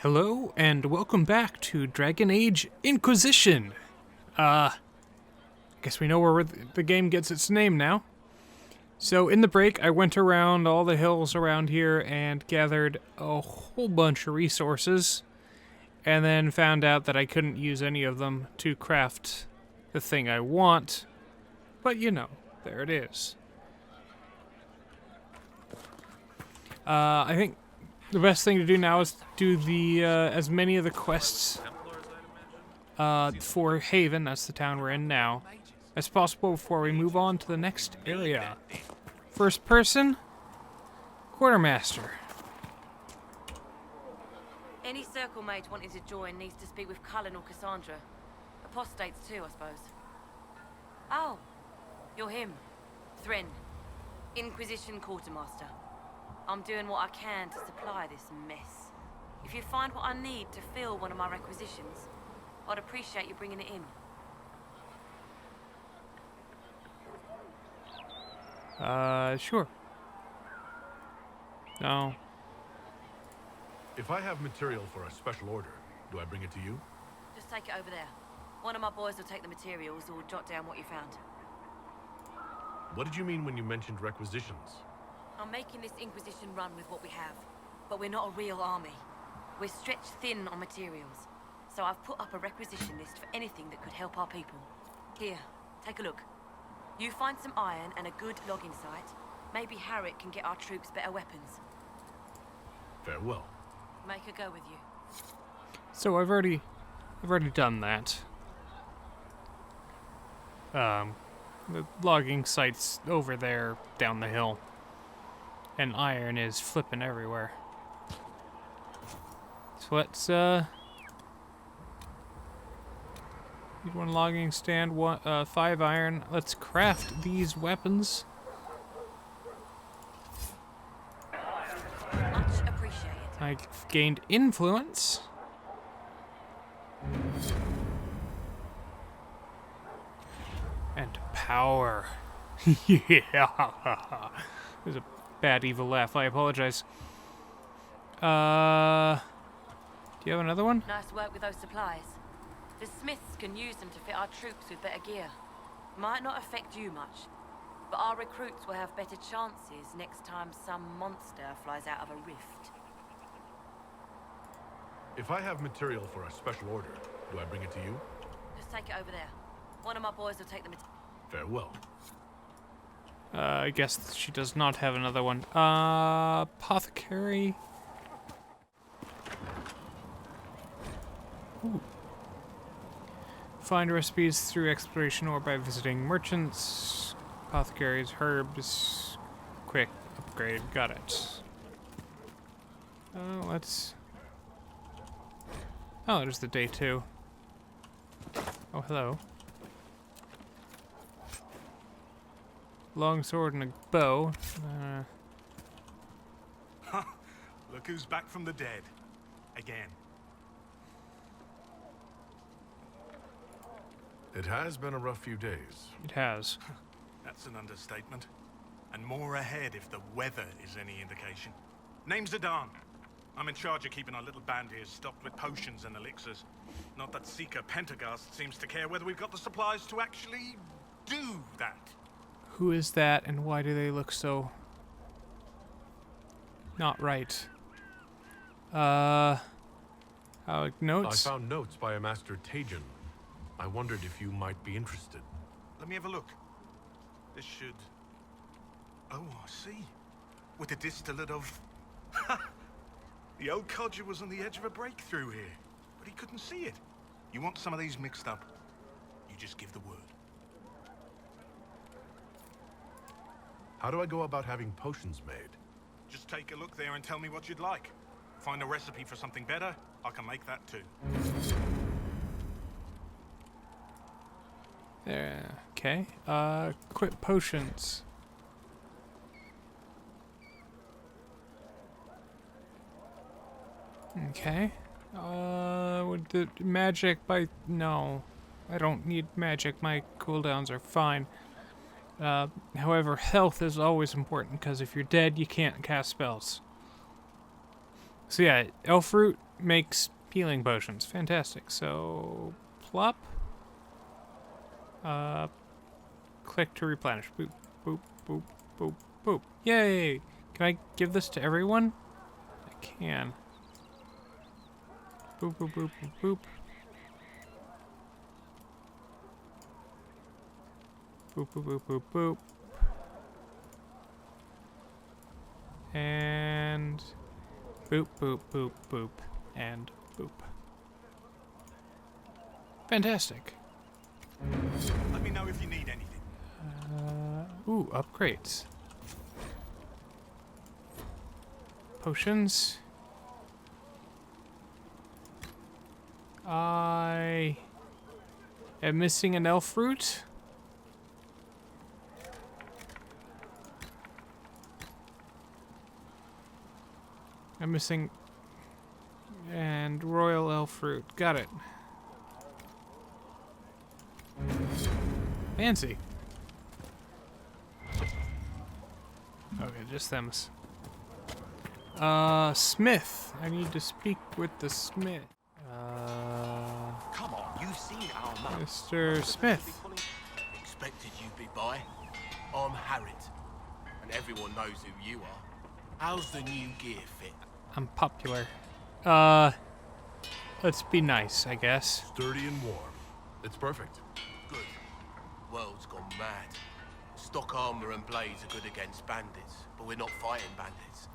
Hello, and welcome back to Dragon Age Inquisition. Guess we know where the game gets its name now. So in the break, I went around all the hills around here and gathered a whole bunch of resources, and then found out that I couldn't use any of them to craft the thing I want. But you know, there it is. I think the best thing to do now is do the as many of the quests for Haven, that's the town we're in now, as possible before we move on to the next area. First person, Quartermaster. Any circle mage wanting to join needs to speak with Cullen or Cassandra. Apostates too, I suppose. Oh, you're him. Thren. Inquisition Quartermaster. I'm doing what I can to supply this mess. If you find what I need to fill one of my requisitions, I'd appreciate you bringing it in. Sure. No. If I have material for a special order, do I bring it to you? Just take it over there. One of my boys will take the materials or jot down what you found. What did you mean when you mentioned requisitions? I'm making this Inquisition run with what we have, but we're not a real army. We're stretched thin on materials, so I've put up a requisition list for anything that could help our people. Here, take a look. You find some iron and a good logging site. Maybe Harriet can get our troops better weapons. Farewell. Make her go with you. So I've already done that. The logging site's over there down the hill. And iron is flipping everywhere. So let's, need one logging stand, 5 iron. Let's craft these weapons. Much appreciated. I've gained influence. And power. Yeah. There's a bad evil laugh. I apologize. Do you have another one? Nice work with those supplies. The smiths can use them to fit our troops with better gear. Might not affect you much, but our recruits will have better chances next time some monster flies out of a rift. If I have material for a special order, do I bring it to you? Just take it over there. One of my boys will take the material. Farewell. I guess she does not have another one. Apothecary. Ooh. Find recipes through exploration or by visiting merchants. Apothecaries, herbs. Quick upgrade. Got it. Let's... Oh, there's the day 2. Oh, hello. Long sword and a bow. Look who's back from the dead. Again. It has been a rough few days. It has. That's an understatement. And more ahead if the weather is any indication. Name's Zidane. I'm in charge of keeping our little band here stocked with potions and elixirs. Not that Seeker Pentagast seems to care whether we've got the supplies to actually do that. Who is that, and why do they look so... not right? Notes? I found notes by a Master Tajin. I wondered if you might be interested. Let me have a look. This should... Oh, I see. With a distillate of... The old codger was on the edge of a breakthrough here, but he couldn't see it. You want some of these mixed up, you just give the word. How do I go about having potions made? Just take a look there and tell me what you'd like. Find a recipe for something better, I can make that too. There. Okay. Quit potions. Okay. Would the magic by... No. I don't need magic. My cooldowns are fine. However, health is always important, because if you're dead, you can't cast spells. So yeah, elf root makes healing potions. Fantastic. So, plop. Click to replenish. Boop, boop, boop, boop, boop. Yay! Can I give this to everyone? I can. Boop, boop, boop, boop, boop. Boop, boop, boop, boop, boop. And boop, boop, boop, boop, and boop. Fantastic. Let me know if you need anything. Ooh, upgrades. Potions. I am missing an elf fruit. I'm missing and royal elf fruit. Got it. Fancy. Okay, just thems. Smith. I need to speak with the smith. Come on, you've seen our map. Mr. Smith. Expected you'd be by. I'm Harriet, and everyone knows who you are. How's the new gear fit? I'm popular. Let's be nice, I guess. Sturdy and warm. It's perfect. Good. World's gone mad. Stock armor and blades are good against bandits, but we're not fighting bandits.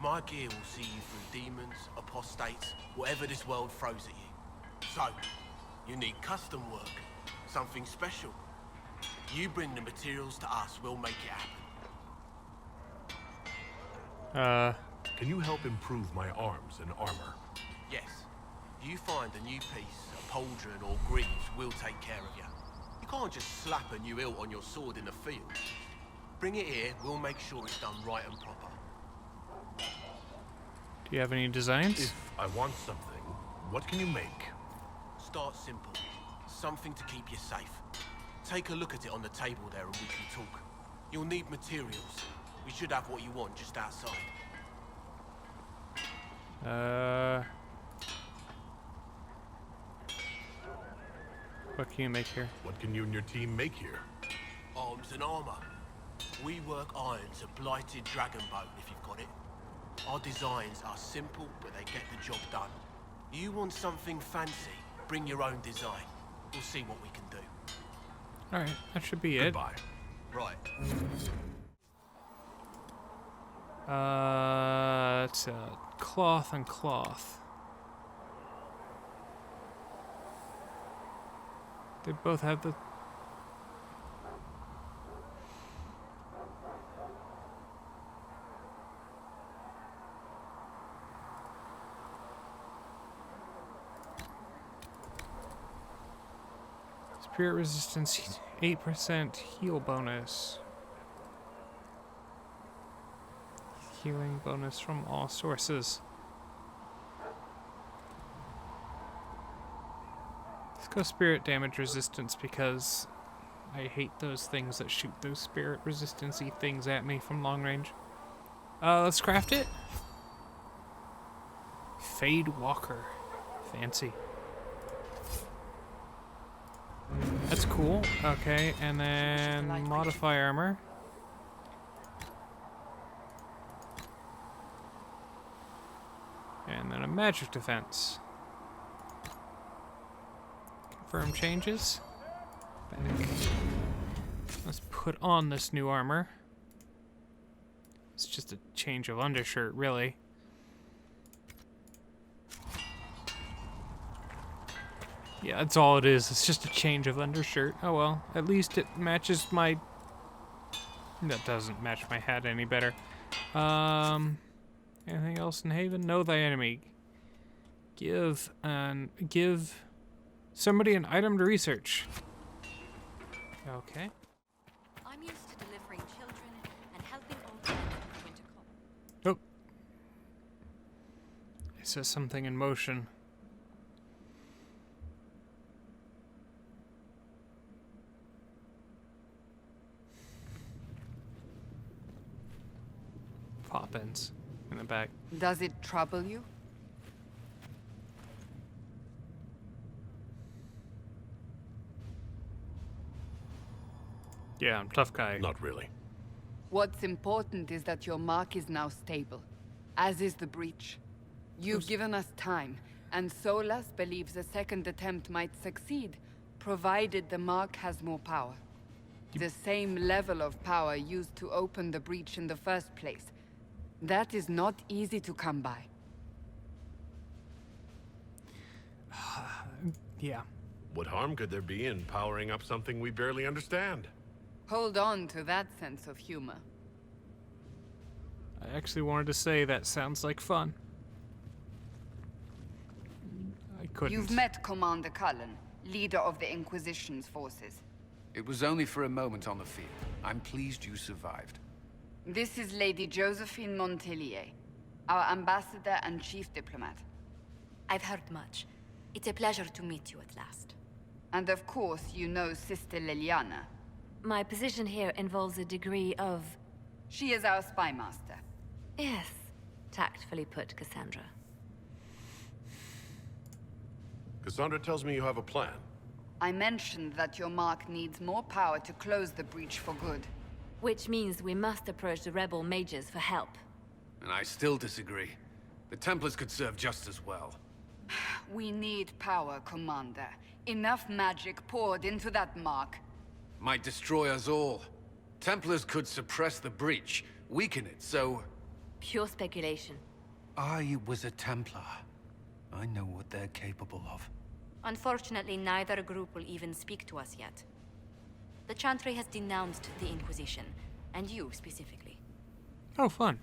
My gear will see you through demons, apostates, whatever this world throws at you. So, you need custom work, something special. You bring the materials to us, we'll make it happen. Can you help improve my arms and armor? Yes. You find a new piece, a pauldron or greaves, we'll take care of you. You can't just slap a new hilt on your sword in the field. Bring it here, we'll make sure it's done right and proper. Do you have any designs? If I want something, what can you make? Start simple. Something to keep you safe. Take a look at it on the table there and we can talk. You'll need materials. We should have what you want just outside. What can you make here? What can you and your team make here? Arms and armor. We work irons, a blighted dragon boat if you've got it. Our designs are simple, but they get the job done. You want something fancy, bring your own design. We'll see what we can do. Alright, that should be it. Goodbye. Right. It's cloth and cloth. They both have the... Spirit resistance, 8% heal bonus. Healing bonus from all sources. Let's go spirit damage resistance because I hate those things that shoot those spirit resistance-y things at me from long range. Let's craft it. Fade Walker. Fancy. That's cool. Okay, and then modify armor. And then a magic defense. Confirm changes. Back. Let's put on this new armor. It's just a change of undershirt, really. Yeah, that's all it is. It's just a change of undershirt. Oh well, at least it matches my... That doesn't match my hat any better. Anything else in Haven? Know thy enemy. Give somebody an item to research. Okay. I'm used to delivering children and helping old men in winter cold. Oh. It says something in motion. Poppins in the back. Does it trouble you? Yeah, I'm a tough guy. Not really. What's important is that your mark is now stable, as is the breach. You've given us time, and Solas believes a second attempt might succeed, provided the mark has more power. The same level of power used to open the breach in the first place. That is not easy to come by. Yeah. What harm could there be in powering up something we barely understand? Hold on to that sense of humor. I actually wanted to say that sounds like fun. I couldn't. You've met Commander Cullen, leader of the Inquisition's forces. It was only for a moment on the field. I'm pleased you survived. This is Lady Josephine Montelier, our ambassador and chief diplomat. I've heard much. It's a pleasure to meet you at last. And of course, you know Sister Liliana. My position here involves a degree of... She is our spy master. Yes, tactfully put, Cassandra. Cassandra tells me you have a plan. I mentioned that your mark needs more power to close the breach for good. Which means we must approach the rebel mages for help. And I still disagree. The Templars could serve just as well. We need power, Commander. Enough magic poured into that mark. Might destroy us all. Templars could suppress the breach, weaken it, so... Pure speculation. I was a Templar. I know what they're capable of. Unfortunately, neither group will even speak to us yet. The Chantry has denounced the Inquisition, and you specifically. Oh, fun.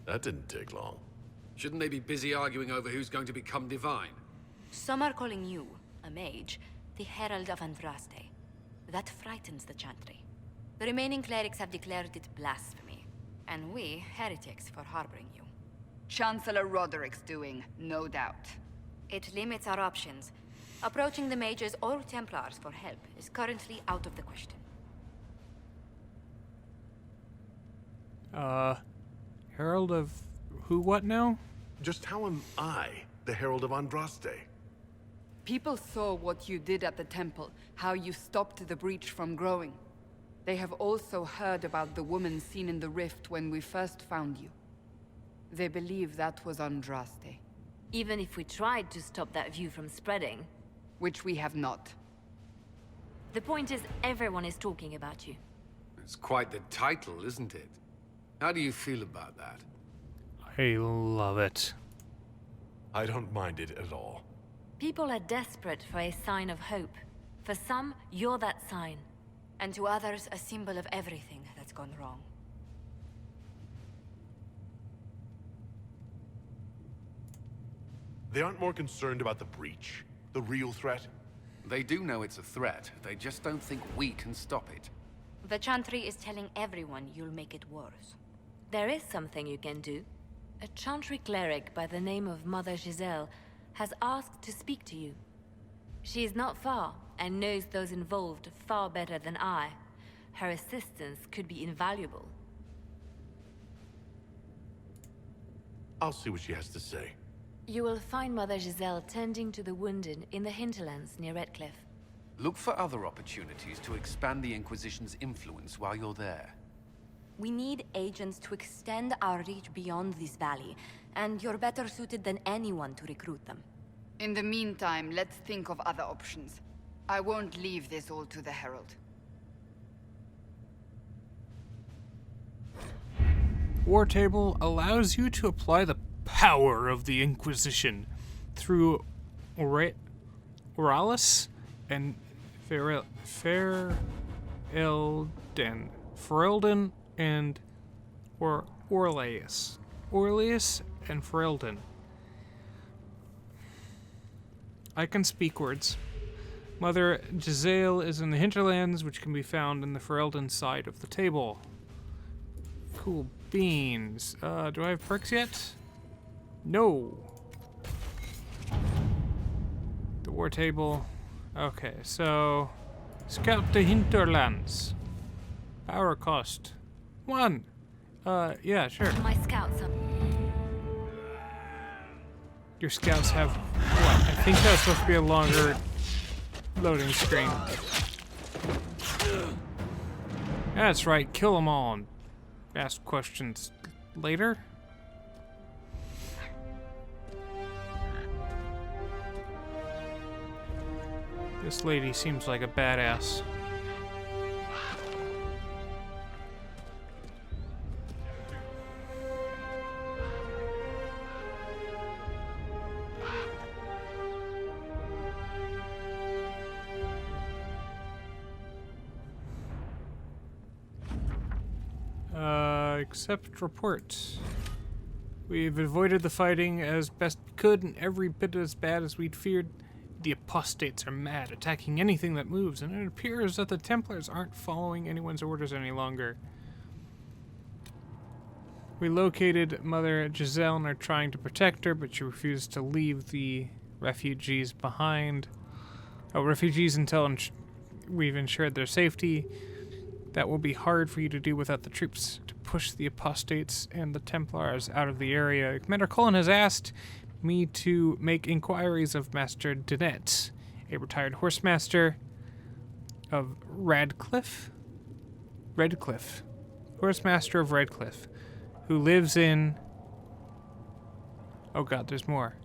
That didn't take long. Shouldn't they be busy arguing over who's going to become divine? Some are calling you, a mage, the Herald of Andraste. That frightens the Chantry. The remaining clerics have declared it blasphemy, and we, heretics, for harboring you. Chancellor Roderick's doing, no doubt. It limits our options. Approaching the mages or Templars for help is currently out of the question. Herald of who, what now? Just how am I the Herald of Andraste? People saw what you did at the temple, how you stopped the breach from growing. They have also heard about the woman seen in the rift when we first found you. They believe that was Andraste. Even if we tried to stop that view from spreading. Which we have not. The point is, everyone is talking about you. It's quite the title, isn't it? How do you feel about that? I love it. I don't mind it at all. People are desperate for a sign of hope. For some, you're that sign. And to others, a symbol of everything that's gone wrong. They aren't more concerned about the breach, the real threat. They do know it's a threat. They just don't think we can stop it. The Chantry is telling everyone you'll make it worse. There is something you can do. A Chantry cleric by the name of Mother Giselle has asked to speak to you. She is not far, and knows those involved far better than I. Her assistance could be invaluable. I'll see what she has to say. You will find Mother Giselle tending to the wounded in the hinterlands near Redcliffe. Look for other opportunities to expand the Inquisition's influence while you're there. We need agents to extend our reach beyond this valley, and you're better suited than anyone to recruit them. In the meantime, let's think of other options. I won't leave this all to the Herald. War Table allows you to apply the power of the Inquisition through Oralis and Ferelden and Orleus. Orleus and Ferelden. I can speak words. Mother Giselle is in the hinterlands, which can be found in the Ferelden side of the table. Cool beans. Do I have perks yet? No. The war table. Okay, so scout the hinterlands. Power cost 1. Yeah, sure. My scouts are... Your scouts have what? I think that's supposed to be a longer loading screen. That's right, kill them all and ask questions later. This lady seems like a badass. Accept report. We've avoided the fighting as best we could, and every bit as bad as we'd feared. The apostates are mad, attacking anything that moves, and it appears that the Templars aren't following anyone's orders any longer. We located Mother Giselle and are trying to protect her, but she refused to leave the refugees behind. Refugees until we've ensured their safety. That will be hard for you to do without the troops to push the apostates and the Templars out of the area. Commander Cullen has asked me to make inquiries of Master Dinette, a retired horsemaster of Redcliffe, horsemaster of Redcliffe, who lives in... Oh god, there's more.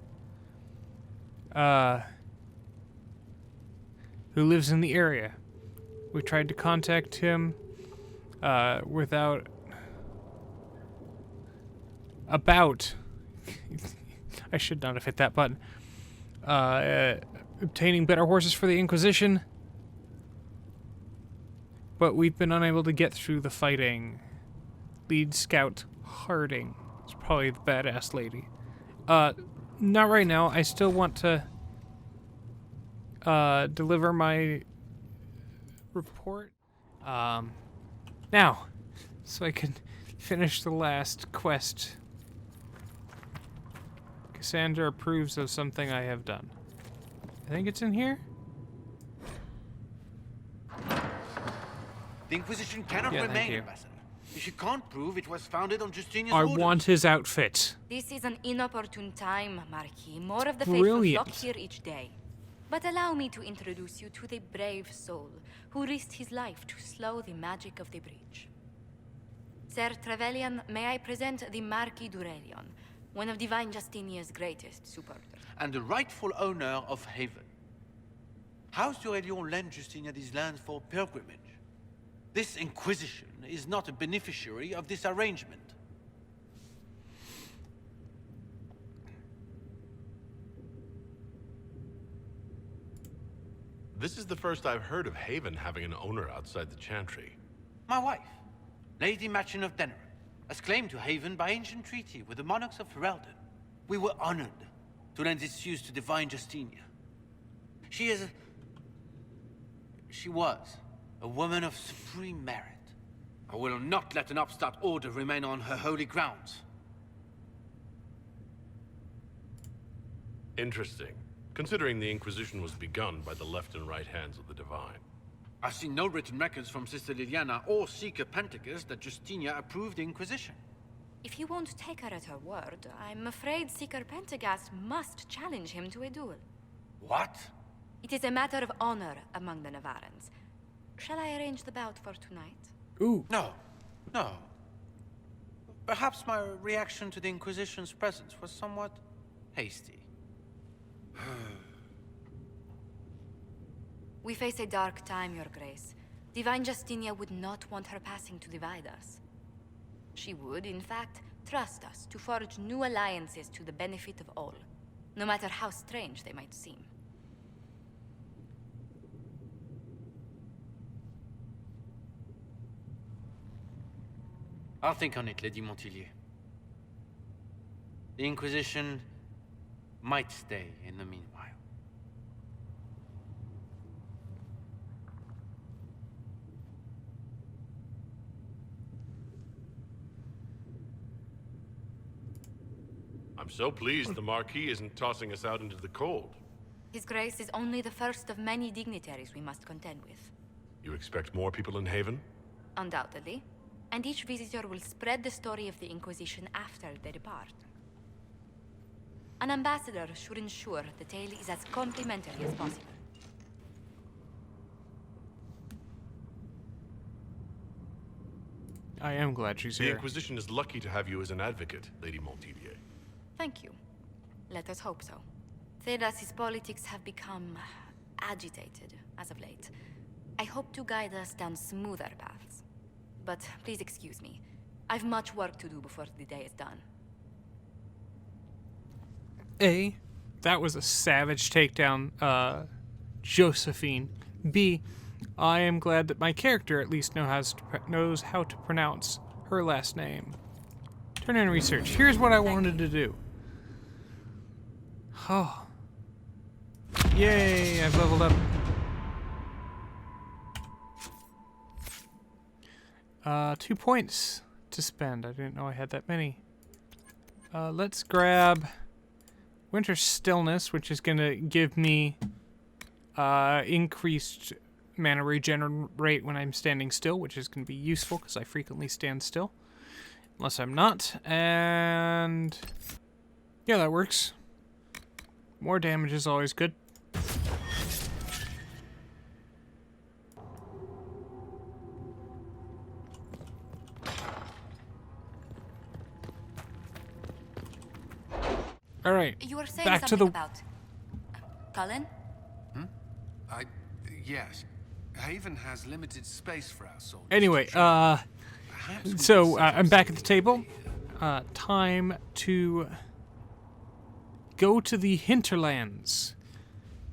Who lives in the area. We tried to contact him without... About... I should not have hit that button. Obtaining better horses for the Inquisition. But we've been unable to get through the fighting. Lead Scout Harding is probably the badass lady. Not right now. I still want to deliver my report. Now, so I can finish the last quest. Cassandra approves of something I have done. I think it's in here? The Inquisition cannot remain, Ambassador. If you can't prove it was founded on Justinian's I orders. want his outfit. This is an inopportune time, Marquis. More of the faithful flock here each day. But allow me to introduce you to the brave soul who risked his life to slow the magic of the breach. Sir Trevelyan, may I present the Marquis Deranian, one of Divine Justinia's greatest supporters. And the rightful owner of Haven. House Deranian lent Justinia these lands for pilgrimage. This Inquisition is not a beneficiary of this arrangement. This is the first I've heard of Haven having an owner outside the Chantry. My wife, Lady Machin of Denerim, has claimed to Haven by ancient treaty with the monarchs of Ferelden. We were honored to lend its use to Divine Justinia. She was a woman of supreme merit. I will not let an upstart order remain on her holy grounds. Interesting, considering the Inquisition was begun by the left and right hands of the Divine. I've seen no written records from Sister Liliana or Seeker Pentagast that Justinia approved the Inquisition. If you won't take her at her word, I'm afraid Seeker Pentagast must challenge him to a duel. What? It is a matter of honor among the Navarans. Shall I arrange the bout for tonight? Ooh. No. No. Perhaps my reaction to the Inquisition's presence was somewhat hasty. We face a dark time, Your Grace. Divine Justinia would not want her passing to divide us. She would, in fact, trust us to forge new alliances to the benefit of all, no matter how strange they might seem. I'll think on it, Lady Montillier. The Inquisition might stay in the meanwhile. I'm so pleased the Marquis isn't tossing us out into the cold. His Grace is only the first of many dignitaries we must contend with. You expect more people in Haven? Undoubtedly. And each visitor will spread the story of the Inquisition after they depart. An ambassador should ensure the tale is as complimentary as possible. I am glad she's The here. Inquisition is lucky to have you as an advocate, Lady Montpellier. Thank you. Let us hope so. Thedas's politics have become agitated as of late. I hope to guide us down smoother paths. But please excuse me. I've much work to do before the day is done. A, that was a savage takedown, Josephine. B, I am glad that my character at least knows how to pronounce her last name. Turn in research. Here's what I wanted to do. Oh. Yay, I've leveled up. 2 points to spend. I didn't know I had that many. Let's grab Winter Stillness, which is going to give me increased mana regen rate when I'm standing still, which is going to be useful because I frequently stand still. Unless I'm not. And yeah, that works. More damage is always good. All right, You were saying back to something the... about... Cullen? Yes. Haven has limited space for our soldiers. Anyway, Perhaps we so could set I'm up back at the some table. here. Time to go to the hinterlands,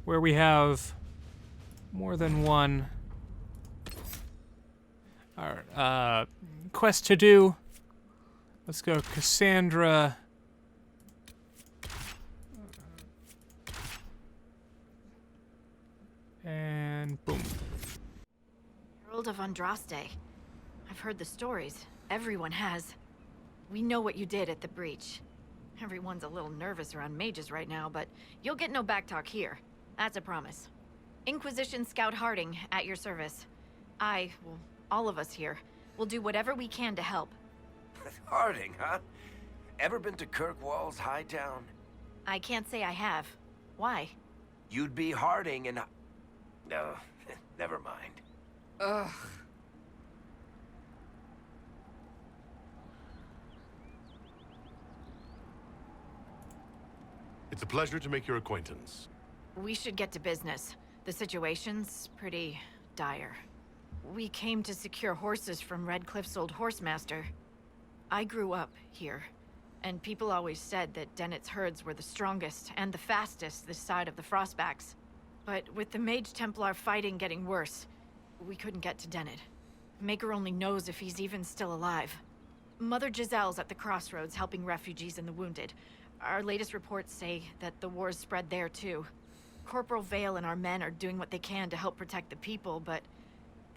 where we have more than one quest to do. Let's go, Cassandra. And boom. Herald of Andraste. I've heard the stories. Everyone has. We know what you did at the breach. Everyone's a little nervous around mages right now, but you'll get no backtalk here. That's a promise. Inquisition Scout Harding, at your service. Well, all of us here, will do whatever we can to help. Harding, huh? Ever been to Kirkwall's Hightown? I can't say I have. Why? You'd be Harding and... No, never mind. Ugh. It's a pleasure to make your acquaintance. We should get to business. The situation's pretty dire. We came to secure horses from Redcliffe's old horsemaster. I grew up here, and people always said that Dennett's herds were the strongest and the fastest this side of the Frostbacks. But with the Mage Templar fighting getting worse, we couldn't get to Dennett. Maker only knows if he's even still alive. Mother Giselle's at the crossroads helping refugees and the wounded. Our latest reports say that the war's spread there too. Corporal Vale and our men are doing what they can to help protect the people, but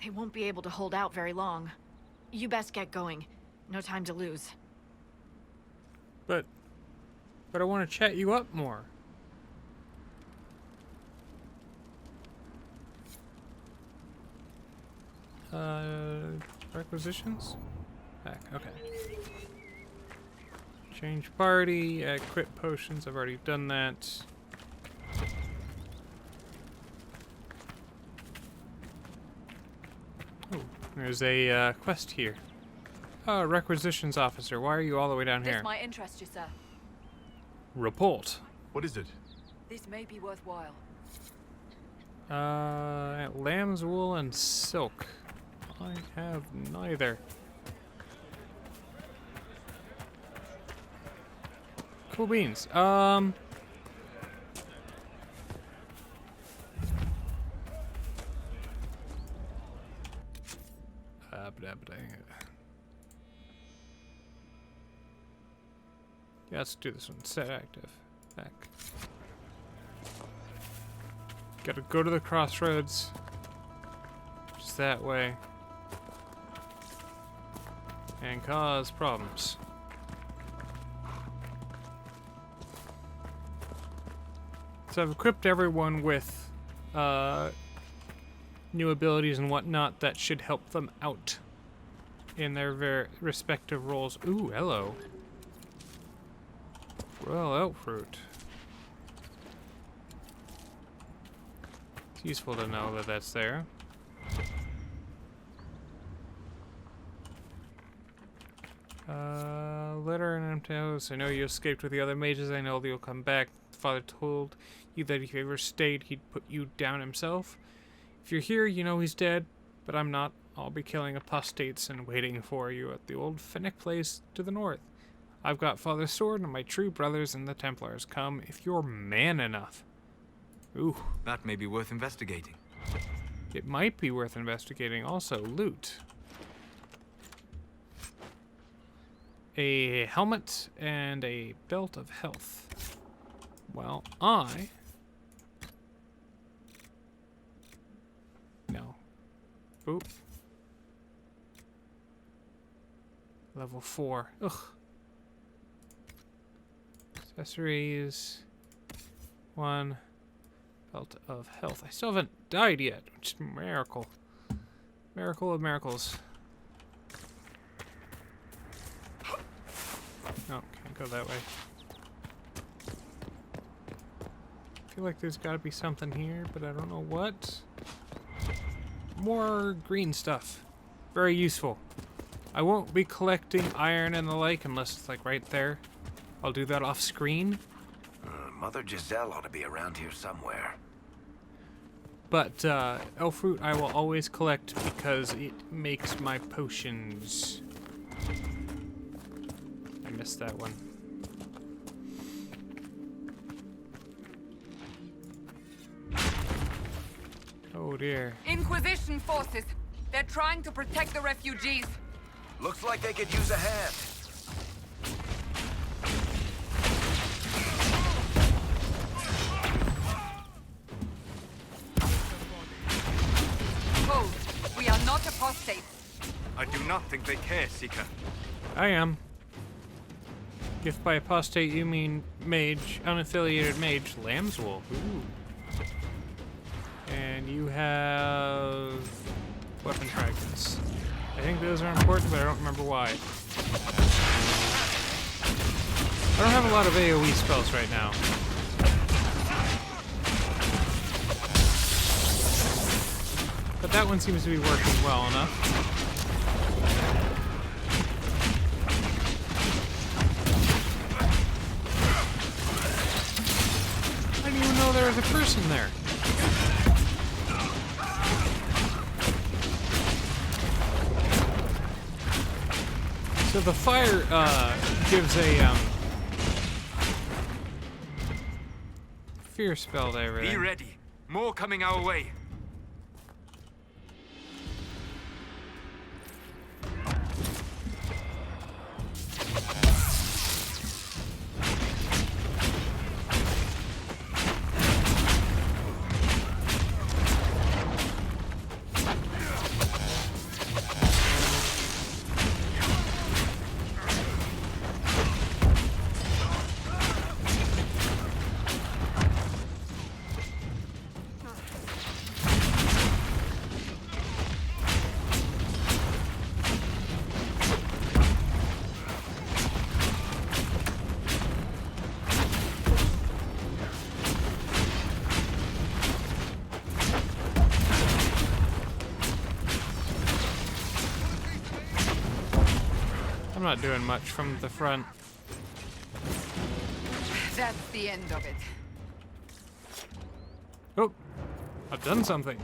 they won't be able to hold out very long. You best get going. No time to lose. But I want to chat you up more. Requisitions? Back, okay. Change party, equip potions, I've already done that. Oh, there's a quest here. Oh, Requisitions officer, why are you all the way down here? This might interest you, sir. Report. What is it? This may be worthwhile. Lamb's wool and silk. I have neither. Cool beans. Yeah, let's do this one. Set active. Back. Gotta go to the crossroads. Just that way. And cause problems. So I've equipped everyone with new abilities and whatnot that should help them out in their respective roles. Ooh, hello. Royal elk fruit. It's useful to know that that's there. Letter and empty house. I know you escaped with the other mages. I know that you'll come back. Father told you that if you ever stayed, he'd put you down himself. If you're here, you know he's dead, but I'm not. I'll be killing apostates and waiting for you at the old Fennec place to the north. I've got Father's sword and my true brothers and the Templars. Come if you're man enough. Ooh. That may be worth investigating. It might be worth investigating. Also, loot. A helmet and a belt of health. Well, No. Oop. Level 4. Ugh. Accessories. 1. Belt of health. I still haven't died yet, which is a miracle. Miracle of miracles. No, can't go that way. I feel like there's gotta be something here, but I don't know what. More green stuff. Very useful. I won't be collecting iron and the like unless it's like right there. I'll do that off screen. Mother Giselle ought to be around here somewhere. But elf fruit I will always collect because it makes my potions. I missed that one. Oh dear. Inquisition forces. They're trying to protect the refugees. Looks like they could use a hand. Hold. We are not apostates. I do not think they care, Seeker. I am. If by apostate you mean mage, unaffiliated mage, lamb's wool. Ooh. And you have weapon fragments. I think those are important, but I don't remember why. I don't have a lot of AoE spells right now. But that one seems to be working well enough. I didn't even know there was a person there. So the fire gives a fear spell to everything. Be ready. More coming our way. I'm not doing much from the front. That's the end of it. Oh, I've done something.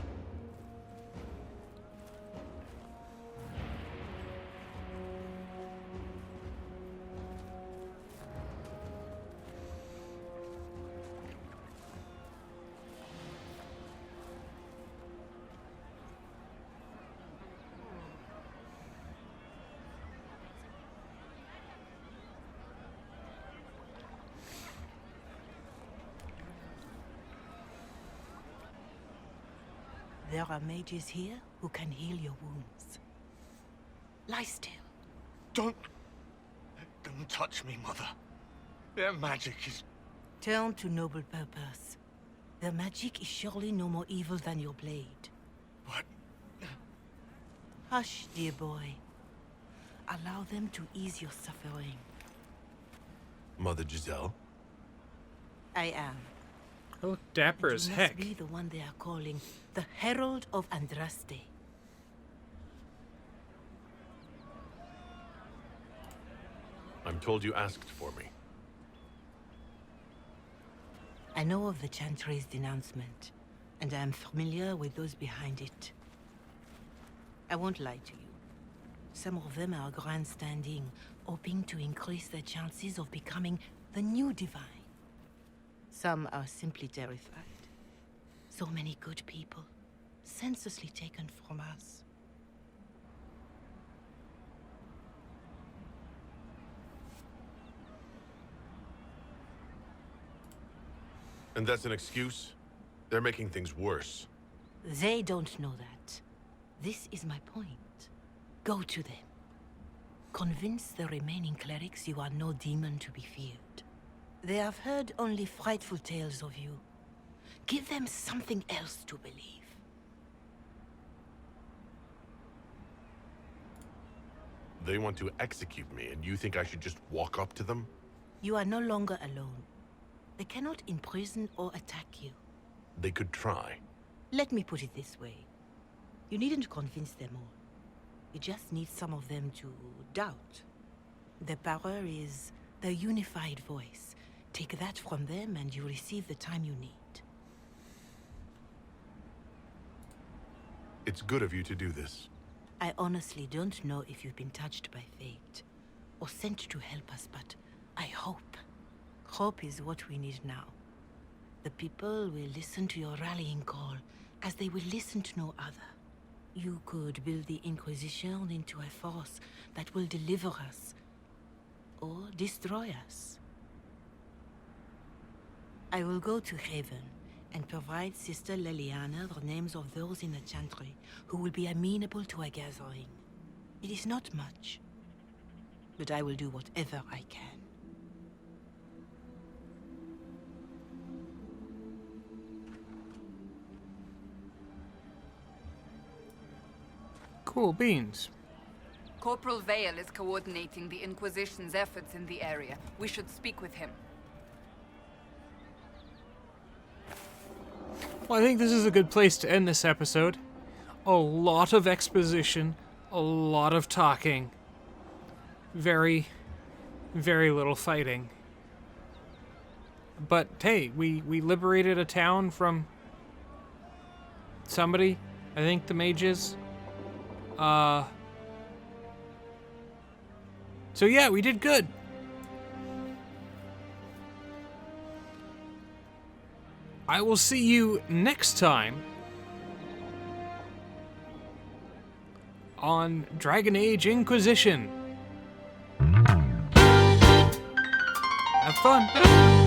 There are mages here who can heal your wounds. Lie still. Don't touch me, Mother. Their magic is... Turn to noble purpose. Their magic is surely no more evil than your blade. What? Hush, dear boy. Allow them to ease your suffering. Mother Giselle? I am. I look dapper as heck. You must be the one they are calling the Herald of Andraste. I'm told you asked for me. I know of the Chantry's denouncement, and I am familiar with those behind it. I won't lie to you. Some of them are grandstanding, hoping to increase their chances of becoming the new divine. Some are simply terrified. So many good people, senselessly taken from us. And that's an excuse? They're making things worse. They don't know that. This is my point. Go to them. Convince the remaining clerics you are no demon to be feared. They have heard only frightful tales of you. Give them something else to believe. They want to execute me, and you think I should just walk up to them? You are no longer alone. They cannot imprison or attack you. They could try. Let me put it this way. You needn't convince them all. You just need some of them to doubt. Their power is the unified voice. Take that from them and you receive the time you need. It's good of you to do this. I honestly don't know if you've been touched by fate, or sent to help us, but I hope. Hope is what we need now. The people will listen to your rallying call, as they will listen to no other. You could build the Inquisition into a force that will deliver us, or destroy us. I will go to Haven, and provide Sister Leliana the names of those in the Chantry who will be amenable to a gathering. It is not much, but I will do whatever I can. Cool beans. Corporal Vale is coordinating the Inquisition's efforts in the area. We should speak with him. Well, I think this is a good place to end this episode. A lot of exposition, a lot of talking. Very, very little fighting. But hey, we liberated a town from somebody. I think the mages. So yeah, we did good. I will see you next time on Dragon Age Inquisition. Have fun.